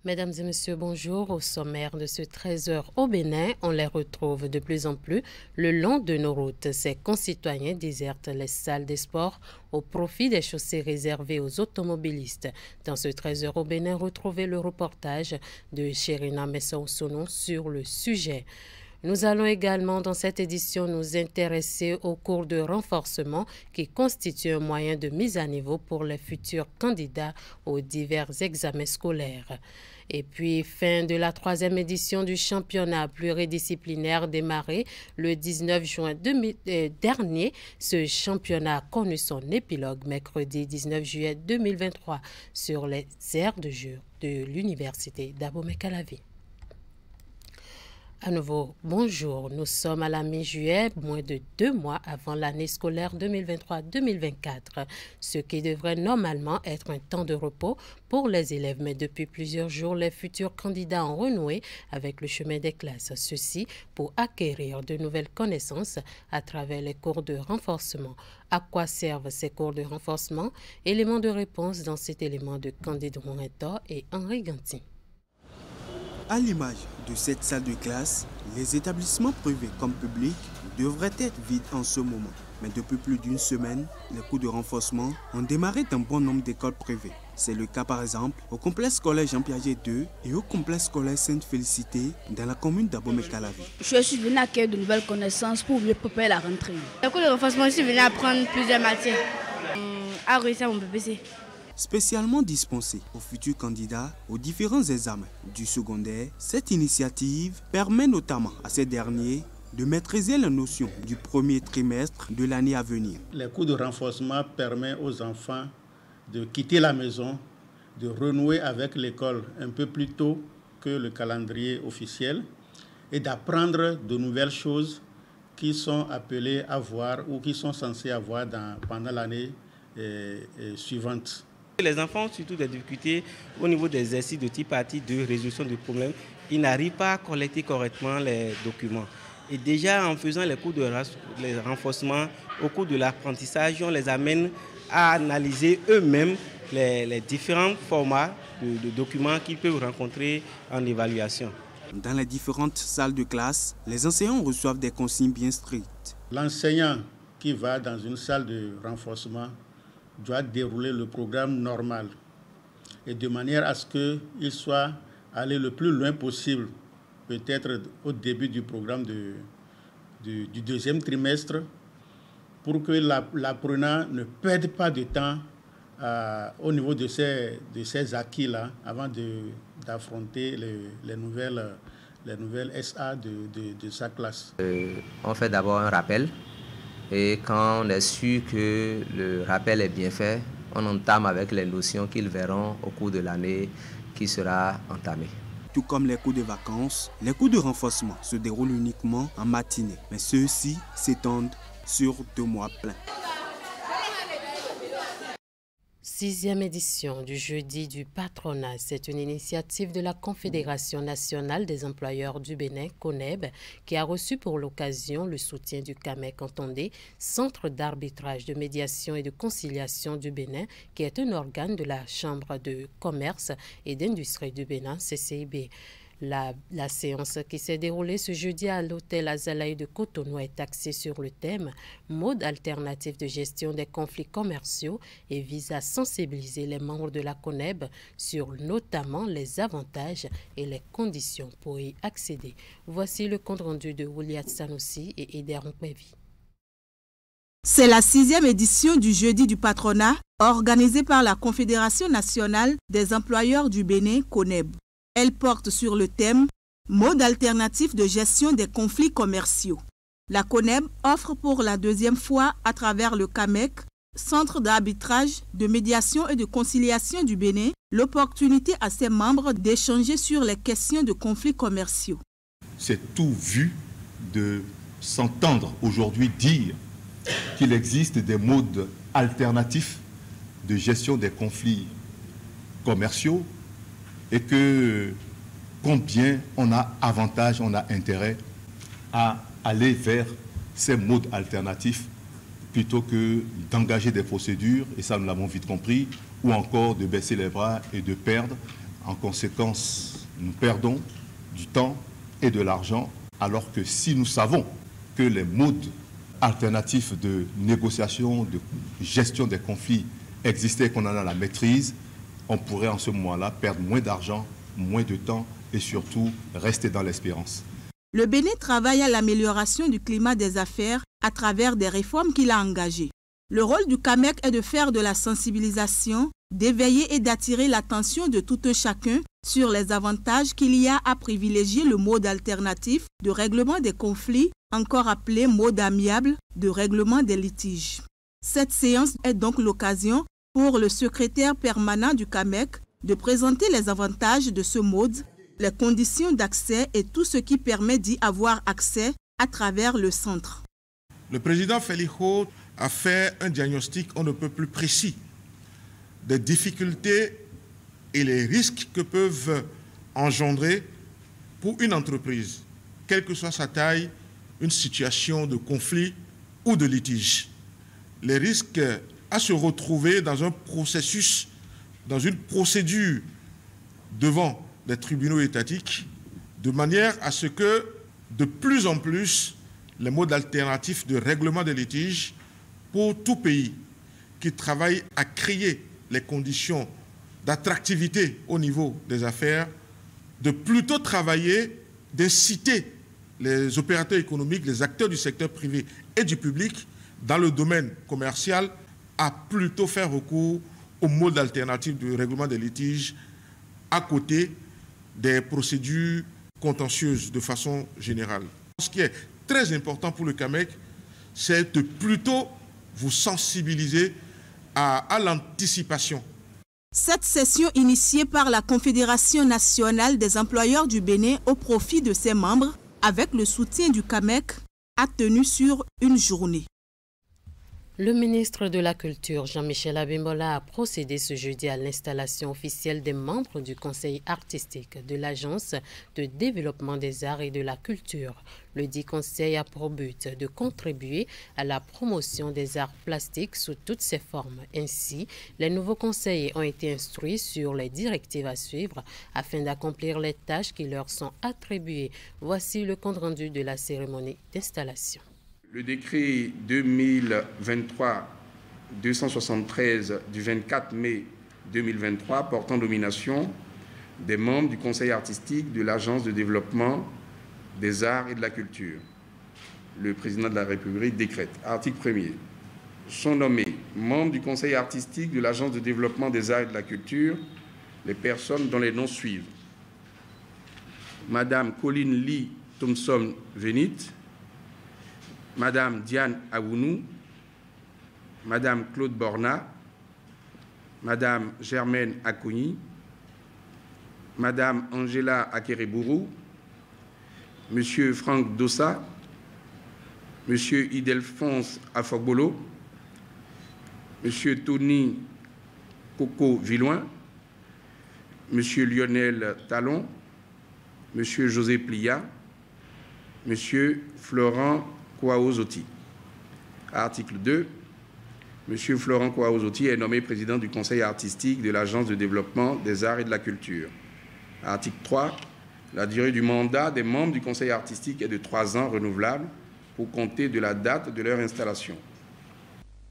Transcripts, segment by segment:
Mesdames et messieurs, bonjour. Au sommaire de ce 13h au Bénin, on les retrouve de plus en plus le long de nos routes. Ces concitoyens désertent les salles des sports au profit des chaussées réservées aux automobilistes. Dans ce 13h au Bénin, retrouvez le reportage de Chérina Messa-Osonon sur le sujet. Nous allons également dans cette édition nous intéresser aux cours de renforcement qui constituent un moyen de mise à niveau pour les futurs candidats aux divers examens scolaires. Et puis, fin de la 3e édition du championnat pluridisciplinaire démarré le 19 juin dernier. Ce championnat a connu son épilogue mercredi 19 juillet 2023 sur les aires de jeu de l'université d'Abomey-Calavi. À nouveau, bonjour. Nous sommes à la mi-juillet, moins de 2 mois avant l'année scolaire 2023-2024, ce qui devrait normalement être un temps de repos pour les élèves. Mais depuis plusieurs jours, les futurs candidats ont renoué avec le chemin des classes. Ceci pour acquérir de nouvelles connaissances à travers les cours de renforcement. À quoi servent ces cours de renforcement? Éléments de réponse dans cet élément de Candide Rouentor et Henri Ganti. À l'image de cette salle de classe, les établissements privés comme publics devraient être vides en ce moment. Mais depuis plus d'une semaine, les cours de renforcement ont démarré dans bon nombre d'écoles privées. C'est le cas par exemple au complexe scolaire Jean Piaget 2 et au complexe scolaire Sainte-Félicité dans la commune d'Abomey-Calavi. Je suis venu acquérir de nouvelles connaissances pour mieux préparer la rentrée. Les cours de renforcement, je suis venu apprendre plusieurs matières à réussir mon PPC. Spécialement dispensée aux futurs candidats aux différents examens du secondaire, cette initiative permet notamment à ces derniers de maîtriser la notion du premier trimestre de l'année à venir. Les cours de renforcement permettent aux enfants de quitter la maison, de renouer avec l'école un peu plus tôt que le calendrier officiel et d'apprendre de nouvelles choses qu'ils sont appelés à voir ou qu'ils sont censés avoir pendant l'année suivante. Les enfants ont surtout des difficultés au niveau des exercices de type partie de résolution de problèmes. Ils n'arrivent pas à collecter correctement les documents. Et déjà en faisant les cours de renforcement, au cours de l'apprentissage, on les amène à analyser eux-mêmes les différents formats de documents qu'ils peuvent rencontrer en évaluation. Dans les différentes salles de classe, les enseignants reçoivent des consignes bien strictes. L'enseignant qui va dans une salle de renforcement doit dérouler le programme normal et de manière à ce qu'il soit allé le plus loin possible, peut-être au début du programme du deuxième trimestre, pour que l'apprenant ne perde pas de temps au niveau de ces acquis-là avant d'affronter les nouvelles SA de sa classe. On fait d'abord un rappel. Et quand on est sûr que le rappel est bien fait, on entame avec les notions qu'ils verront au cours de l'année qui sera entamée. Tout comme les cours de vacances, les cours de renforcement se déroulent uniquement en matinée, mais ceux-ci s'étendent sur 2 mois pleins. 6e édition du Jeudi du patronat. C'est une initiative de la Confédération nationale des employeurs du Bénin, CONEB, qui a reçu pour l'occasion le soutien du CAMEC entendé, Centre d'arbitrage, de médiation et de conciliation du Bénin, qui est un organe de la Chambre de commerce et d'industrie du Bénin, CCIB. La séance qui s'est déroulée ce jeudi à l'hôtel Azalaï de Cotonou est axée sur le thème « Mode alternatif de gestion des conflits commerciaux » et vise à sensibiliser les membres de la CONEB sur notamment les avantages et les conditions pour y accéder. Voici le compte-rendu de Ouliat Sanoussi et Eder Onkwevi. C'est la 6e édition du Jeudi du patronat organisée par la Confédération nationale des employeurs du Bénin, CONEB. Elle porte sur le thème « Mode alternatif de gestion des conflits commerciaux ». La CONEB offre pour la 2e fois à travers le CAMEC, Centre d'arbitrage, de médiation et de conciliation du Bénin, l'opportunité à ses membres d'échanger sur les questions de conflits commerciaux. C'est tout vu de s'entendre aujourd'hui dire qu'il existe des modes alternatifs de gestion des conflits commerciaux et que combien on a avantage, on a intérêt à aller vers ces modes alternatifs plutôt que d'engager des procédures, et ça nous l'avons vite compris, ou encore de baisser les bras et de perdre En conséquence, nous perdons du temps et de l'argent, alors que si nous savons que les modes alternatifs de négociation, de gestion des conflits existaient et qu'on en a la maîtrise, on pourrait en ce moment-là perdre moins d'argent, moins de temps et surtout rester dans l'espérance. Le Bénin travaille à l'amélioration du climat des affaires à travers des réformes qu'il a engagées. Le rôle du CAMEC est de faire de la sensibilisation, d'éveiller et d'attirer l'attention de tout un chacun sur les avantages qu'il y a à privilégier le mode alternatif de règlement des conflits, encore appelé mode amiable de règlement des litiges. Cette séance est donc l'occasion pour le secrétaire permanent du CAMEC de présenter les avantages de ce mode, les conditions d'accès et tout ce qui permet d'y avoir accès à travers le centre. Le président Feliko a fait un diagnostic on ne peut plus précis des difficultés et les risques que peuvent engendrer pour une entreprise, quelle que soit sa taille, une situation de conflit ou de litige. Les risques à se retrouver dans un processus, dans une procédure devant les tribunaux étatiques, de manière à ce que de plus en plus les modes alternatifs de règlement des litiges pour tout pays qui travaille à créer les conditions d'attractivité au niveau des affaires, de plutôt travailler, d'inciter les opérateurs économiques, les acteurs du secteur privé et du public dans le domaine commercial à plutôt faire recours aux modes alternatifs de règlement des litiges à côté des procédures contentieuses de façon générale. Ce qui est très important pour le CAMEC, c'est de plutôt vous sensibiliser à l'anticipation. Cette session initiée par la Confédération nationale des employeurs du Bénin au profit de ses membres, avec le soutien du CAMEC, a tenu sur une journée. Le ministre de la Culture, Jean-Michel Abimbola, a procédé ce jeudi à l'installation officielle des membres du conseil artistique de l'Agence de développement des arts et de la culture. Le dit conseil a pour but de contribuer à la promotion des arts plastiques sous toutes ses formes. Ainsi, les nouveaux conseillers ont été instruits sur les directives à suivre afin d'accomplir les tâches qui leur sont attribuées. Voici le compte-rendu de la cérémonie d'installation. Le décret 2023-273 du 24 mai 2023 portant nomination des membres du conseil artistique de l'Agence de développement des arts et de la culture. Le président de la République décrète. Article 1er. Sont nommés membres du conseil artistique de l'Agence de développement des arts et de la culture les personnes dont les noms suivent. Madame Colline Lee Thompson-Venit, Madame Diane Awounou, Madame Claude Borna, Madame Germaine Akouni, Madame Angela Akerebourou, Monsieur Franck Dossa, Monsieur Idelphonse Afogbolo, Monsieur Tony Coco Villoin, Monsieur Lionel Talon, Monsieur José Plia, Monsieur Florent Kouaozoti. Article 2. Monsieur Florent Kouaozoti est nommé président du conseil artistique de l'Agence de développement des arts et de la culture. Article 3. La durée du mandat des membres du conseil artistique est de 3 ans renouvelable pour compter de la date de leur installation.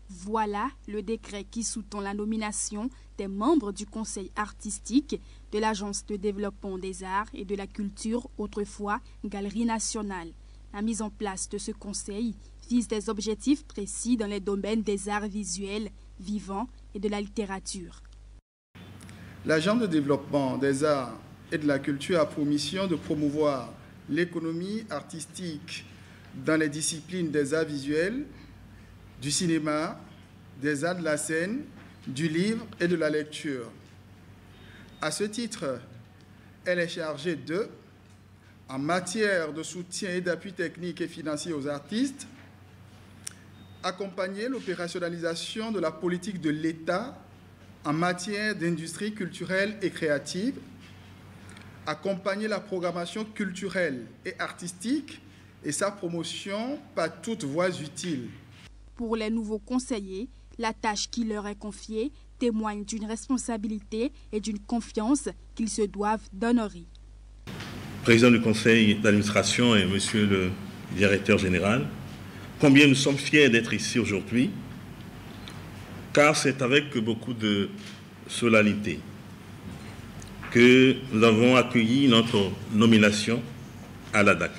Voilà le décret qui sous-tend la nomination des membres du conseil artistique de l'Agence de développement des arts et de la culture, autrefois Galerie nationale. La mise en place de ce conseil vise des objectifs précis dans les domaines des arts visuels, vivants et de la littérature. L'Agence de développement des arts et de la culture a pour mission de promouvoir l'économie artistique dans les disciplines des arts visuels, du cinéma, des arts de la scène, du livre et de la lecture. À ce titre, elle est chargée de, en matière de soutien et d'appui technique et financier aux artistes, accompagner l'opérationnalisation de la politique de l'État en matière d'industrie culturelle et créative, accompagner la programmation culturelle et artistique et sa promotion par toutes voies utiles. Pour les nouveaux conseillers, la tâche qui leur est confiée témoignent d'une responsabilité et d'une confiance qu'ils se doivent d'honorer. Président du conseil d'administration et monsieur le directeur général, combien nous sommes fiers d'être ici aujourd'hui, car c'est avec beaucoup de solennité que nous avons accueilli notre nomination à la DAC.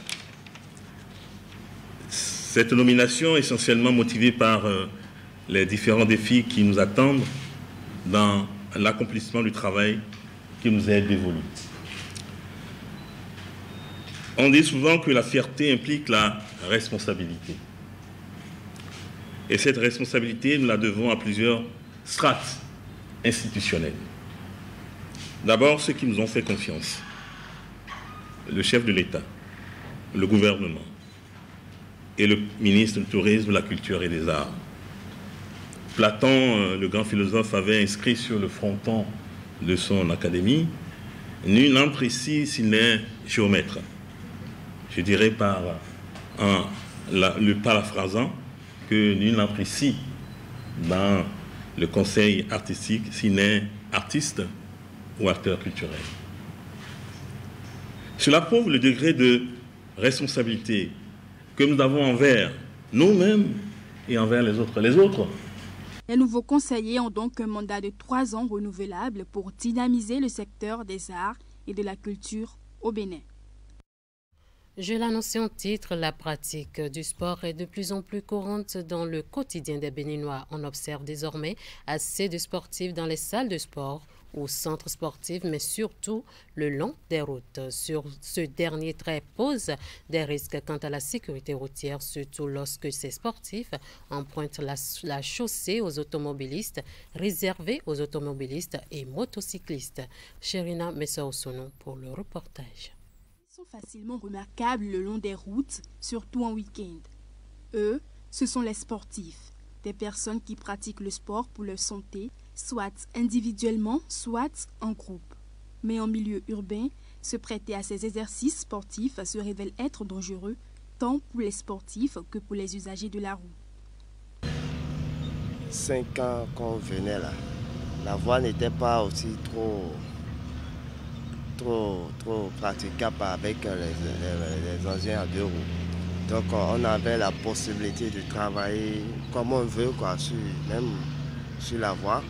Cette nomination est essentiellement motivée par les différents défis qui nous attendent dans l'accomplissement du travail qui nous est dévolu. On dit souvent que la fierté implique la responsabilité. Et cette responsabilité, nous la devons à plusieurs strates institutionnelles. D'abord, ceux qui nous ont fait confiance. Le chef de l'État, le gouvernement et le ministre du Tourisme, de la Culture et des Arts. Platon, le grand philosophe, avait inscrit sur le fronton de son académie « Nul n'entre ici s'il n'est géomètre ». Je dirais le paraphrasant que nul n'entre ici dans le conseil artistique s'il n'est artiste ou acteur culturel. Cela prouve le degré de responsabilité que nous avons envers nous-mêmes et envers les autres. Les nouveaux conseillers ont donc un mandat de 3 ans renouvelable pour dynamiser le secteur des arts et de la culture au Bénin. Je l'annonçais en titre, la pratique du sport est de plus en plus courante dans le quotidien des Béninois. On observe désormais assez de sportifs dans les salles de sport, au centre sportif, mais surtout le long des routes. Sur ce dernier trait pose des risques quant à la sécurité routière, surtout lorsque ces sportifs empruntent la chaussée aux automobilistes, réservée aux automobilistes et motocyclistes. Chérina Messa-Osono pour le reportage. Ils sont facilement remarquables le long des routes, surtout en week-end. Eux, ce sont les sportifs, des personnes qui pratiquent le sport pour leur santé, soit individuellement, soit en groupe. Mais en milieu urbain, se prêter à ces exercices sportifs se révèle être dangereux, tant pour les sportifs que pour les usagers de la route. 5 ans qu'on venait là, la voie n'était pas aussi trop praticable avec les engins à 2 roues. Donc on avait la possibilité de travailler comme on veut, même sur la voie.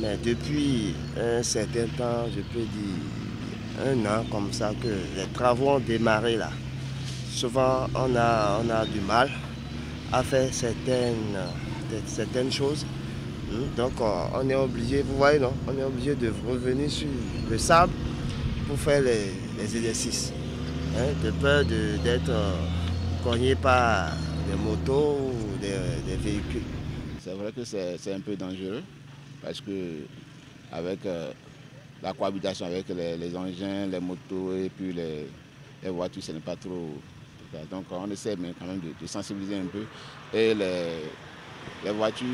Mais depuis un certain temps, je peux dire 1 an comme ça, que les travaux ont démarré là. Souvent on a du mal à faire certaines choses. Donc on est obligé, vous voyez non, on est obligé de revenir sur le sable pour faire les exercices, de peur d'être cogné par des motos ou des véhicules. C'est vrai que c'est un peu dangereux parce que avec la cohabitation avec les engins, les motos et puis les voitures, ce n'est pas trop. Donc on essaie quand même de sensibiliser un peu. Et les voitures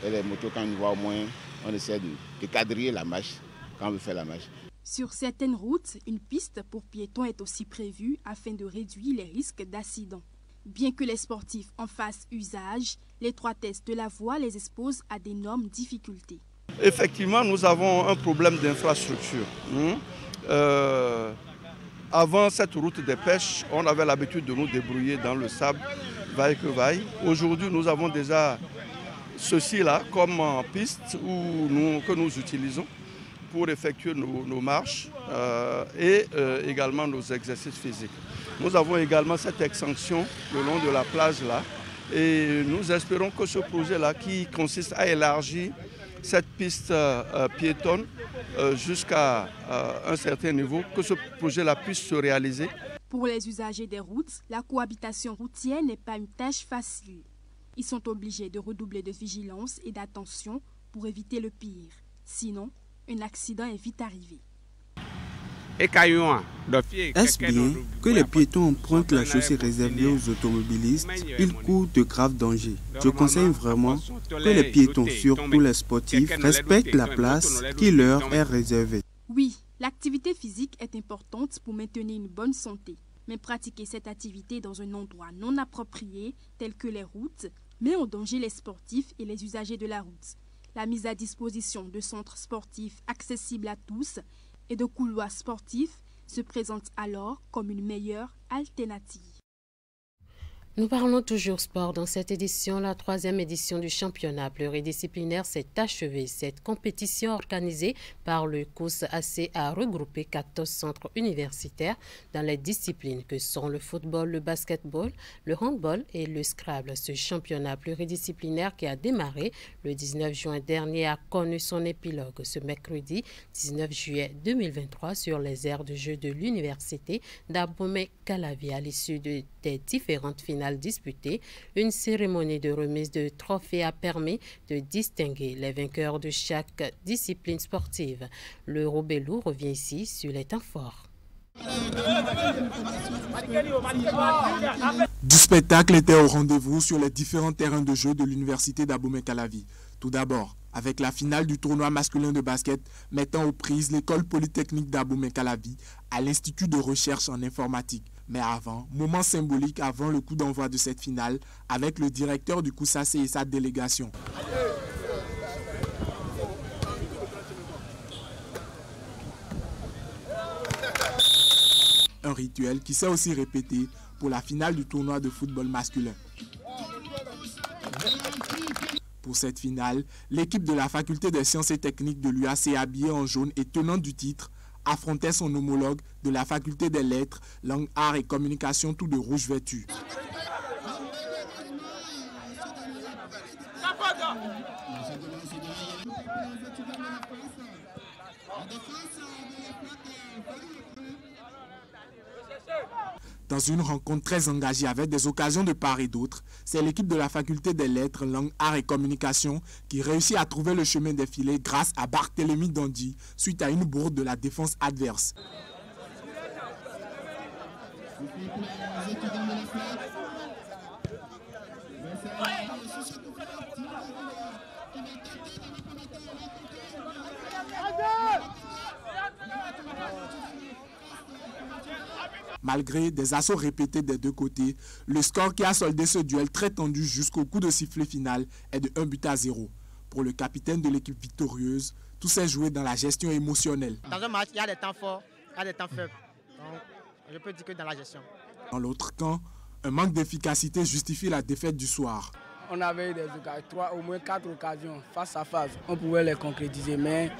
et les motos, quand on voit au moins, on essaie de quadriller la marche quand on veut faire la marche. Sur certaines routes, une piste pour piétons est aussi prévue afin de réduire les risques d'accidents. Bien que les sportifs en fassent usage, l'étroitesse de la voie les expose à d'énormes difficultés. Effectivement, nous avons un problème d'infrastructure. Avant cette route des pêches, on avait l'habitude de nous débrouiller dans le sable, vaille que vaille. Aujourd'hui, nous avons déjà ceci-là comme piste que nous utilisons pour effectuer nos marches et également nos exercices physiques. Nous avons également cette extension le long de la plage là et nous espérons que ce projet-là qui consiste à élargir cette piste piétonne jusqu'à un certain niveau, que ce projet-là puisse se réaliser. Pour les usagers des routes, la cohabitation routière n'est pas une tâche facile. Ils sont obligés de redoubler de vigilance et d'attention pour éviter le pire. Sinon, un accident est vite arrivé. Est-ce bien que les piétons empruntent la chaussée réservée aux automobilistes? Ils courent de graves dangers. Je conseille vraiment que les piétons, surtout les sportifs, respectent la place qui leur est réservée. Oui, l'activité physique est importante pour maintenir une bonne santé. Mais pratiquer cette activité dans un endroit non approprié, tel que les routes, met en danger les sportifs et les usagers de la route. La mise à disposition de centres sportifs accessibles à tous et de couloirs sportifs se présente alors comme une meilleure alternative. Nous parlons toujours sport. Dans cette édition, la 3e édition du championnat pluridisciplinaire s'est achevée. Cette compétition organisée par le COUS-AC a regroupé 14 centres universitaires dans les disciplines que sont le football, le basketball, le handball et le Scrabble. Ce championnat pluridisciplinaire qui a démarré le 19 juin dernier a connu son épilogue ce mercredi 19 juillet 2023 sur les aires de jeu de l'université d'Abomey-Calavi. À l'issue des différentes finales disputées, une cérémonie de remise de trophées a permis de distinguer les vainqueurs de chaque discipline sportive. Le Robelou revient ici sur les temps forts. Du spectacle était au rendez-vous sur les différents terrains de jeu de l'université d'Abomey-Calavi. Tout d'abord, avec la finale du tournoi masculin de basket mettant aux prises l'école polytechnique d'Abomey-Calavi à l'Institut de recherche en informatique. Mais avant, moment symbolique avant le coup d'envoi de cette finale avec le directeur du COUS-AC et sa délégation. Un rituel qui s'est aussi répété pour la finale du tournoi de football masculin. Pour cette finale, l'équipe de la faculté des sciences et techniques de l'UAC habillée en jaune et tenante du titre affrontait son homologue de la faculté des lettres, langue, arts et communication tout de rouge vêtu. Dans une rencontre très engagée avec des occasions de part et d'autre, c'est l'équipe de la faculté des lettres, langue, arts et communication qui réussit à trouver le chemin des filets grâce à Barthélemy Dandy suite à une bourde de la défense adverse. Malgré des assauts répétés des deux côtés, le score qui a soldé ce duel très tendu jusqu'au coup de sifflet final est de 1-0. Pour le capitaine de l'équipe victorieuse, tout s'est joué dans la gestion émotionnelle. Dans un match, il y a des temps forts, il y a des temps faibles. Donc, je peux dire que dans la gestion. Dans l'autre camp, un manque d'efficacité justifie la défaite du soir. On avait au moins 4 occasions face à face. On pouvait les concrétiser, mais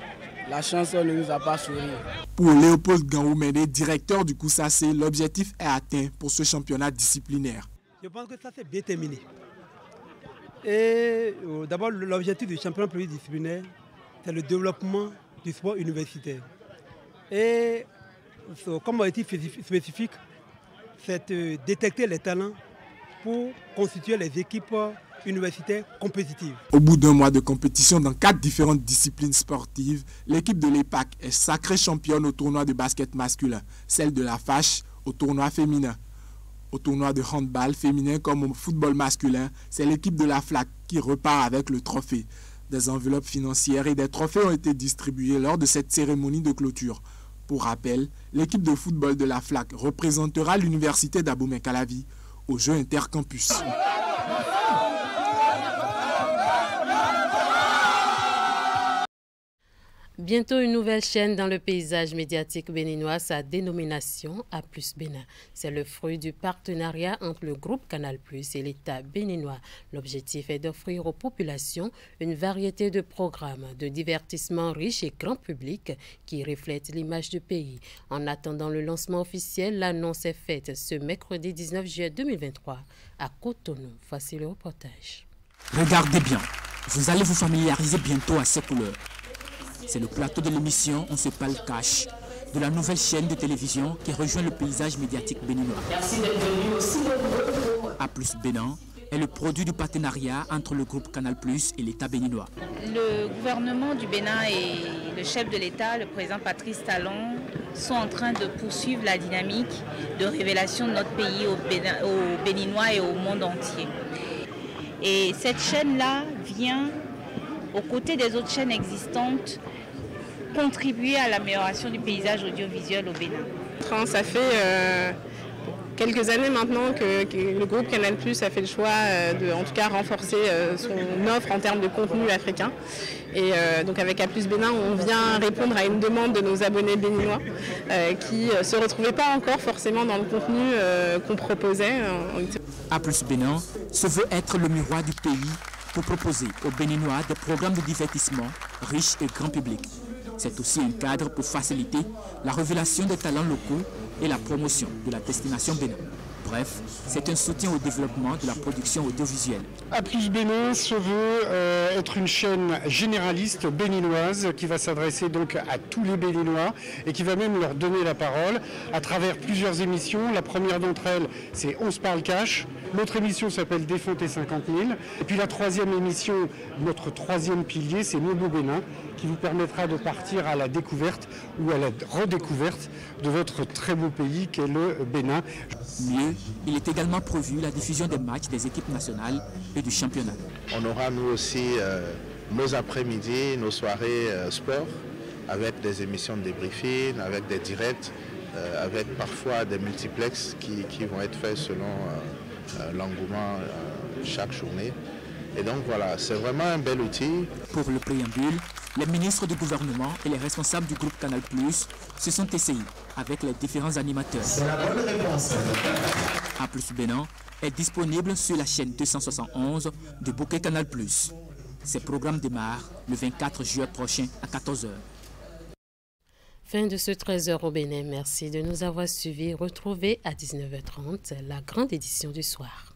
la chance ne nous a pas souri. Pour Léopold Gangoumene, directeur du COUS-AC, l'objectif est atteint pour ce championnat disciplinaire. Je pense que ça c'est bien terminé. Et d'abord, l'objectif du championnat pluridisciplinaire, c'est le développement du sport universitaire. Et comme objectif spécifique, c'est de détecter les talents pour constituer les équipes universitaires compétitives. Au bout d'un mois de compétition dans 4 différentes disciplines sportives, l'équipe de l'EPAC est sacrée championne au tournoi de basket masculin, celle de la FACH au tournoi féminin. Au tournoi de handball féminin comme au football masculin, c'est l'équipe de la FLAC qui repart avec le trophée. Des enveloppes financières et des trophées ont été distribués lors de cette cérémonie de clôture. Pour rappel, l'équipe de football de la FLAC représentera l'université d'Abomey-Calavi aux Jeux intercampus. Bientôt une nouvelle chaîne dans le paysage médiatique béninois, sa dénomination A+ Bénin. C'est le fruit du partenariat entre le groupe Canal+ et l'État béninois. L'objectif est d'offrir aux populations une variété de programmes de divertissement riches et grand public qui reflètent l'image du pays. En attendant le lancement officiel, l'annonce est faite ce mercredi 19 juillet 2023 à Cotonou. Voici le reportage. Regardez bien, vous allez vous familiariser bientôt à ces couleurs. C'est le plateau de l'émission On se parle cash de la nouvelle chaîne de télévision qui rejoint le paysage médiatique béninois. Merci d'être venu aussi nombreux. A+ Bénin est le produit du partenariat entre le groupe Canal+ et l'État béninois. Le gouvernement du Bénin et le chef de l'État, le président Patrice Talon, sont en train de poursuivre la dynamique de révélation de notre pays aux Béninois et au monde entier. Et cette chaîne-là vient, aux côtés des autres chaînes existantes, contribuer à l'amélioration du paysage audiovisuel au Bénin. Ça fait quelques années maintenant que le groupe Canal+ a fait le choix de, en tout cas, renforcer son offre en termes de contenu africain. Et donc avec A+ Bénin, on vient répondre à une demande de nos abonnés béninois qui ne se retrouvaient pas encore forcément dans le contenu qu'on proposait. A+ Bénin se veut être le miroir du pays pour proposer aux Béninois des programmes de divertissement riches et grand public. C'est aussi un cadre pour faciliter la révélation des talents locaux et la promotion de la destination Bénin. Bref, c'est un soutien au développement de la production audiovisuelle. A+ Bénin se veut être une chaîne généraliste béninoise qui va s'adresser donc à tous les Béninois et qui va même leur donner la parole à travers plusieurs émissions. La première d'entre elles, c'est On se parle cash. L'autre émission s'appelle Défends tes 50 000. Et puis la troisième émission, notre troisième pilier, c'est Mon beau Bénin, qui vous permettra de partir à la découverte ou à la redécouverte de votre très beau pays qu'est le Bénin. Mieux, il est également prévu la diffusion des matchs des équipes nationales et du championnat. On aura nous aussi nos après-midi, nos soirées sport, avec des émissions de débriefing, avec des directs, avec parfois des multiplexes qui vont être faits selon l'engouement chaque journée. Et donc voilà, c'est vraiment un bel outil. Pour le préambule, les ministres du gouvernement et les responsables du groupe Canal+ se sont essayés avec les différents animateurs. C'est la bonne réponse. A+ Bénin est disponible sur la chaîne 271 de Bouquet Canal+. Ces programmes démarrent le 24 juin prochain à 14h. Fin de ce 13h au Bénin. Merci de nous avoir suivis. Retrouvez à 19h30 la grande édition du soir.